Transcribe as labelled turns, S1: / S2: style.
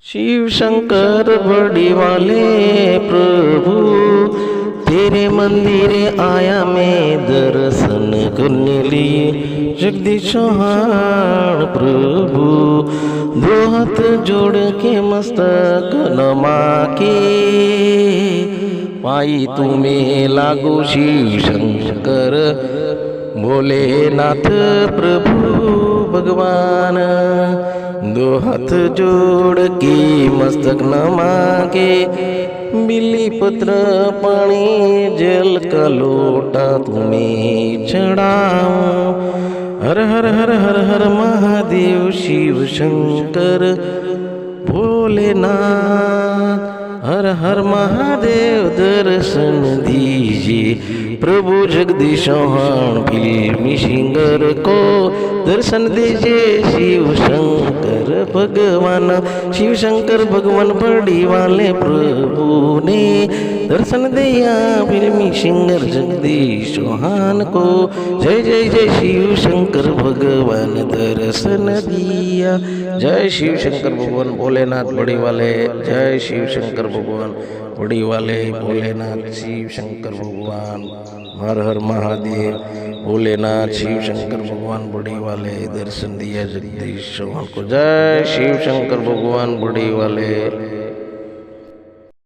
S1: शिव शंकर बड़ी वाले प्रभु, तेरे मंदिर आया मैं दर्शन करने लिए। जगदीश चौहान प्रभु, दो हाथ जोड़ के मस्तक नमा के, पाई तुम्हें लागू शिव शंकर भोलेनाथ प्रभु भगवान। दो हाथ जोड़ के मस्तक नमा के, बिल्ली पत्र पानी जल का लोटा तुम्हें चढ़ाऊं। हर हर हर हर हर महादेव शिव शंकर भोलेनाथ, हर हर महादेव दर्शन दीजिए। प्रभु जगदीश चौहान फिल्मी सिंगर को दर्शन दीजिए। शिव शंकर भगवान, शिव शंकर भगवान बड़ी वाले प्रभु ने दर्शन दिया फिल्मी सिंगर जगदीश चौहान को। जय जय जय शिव शंकर भगवान दर्शन दिया। जय शिव शंकर भगवान भोलेनाथ बड़ी वाले, जय शिव शंकर भगवान बड़ी वाले भोलेनाथ शिव शंकर भगवान। हर हर महादेव भोलेनाथ शिव शंकर भगवान बड़ी वाले दर्शन दिया जगदीश चौहान को। जय शिव शंकर भगवान बड़ी वाले।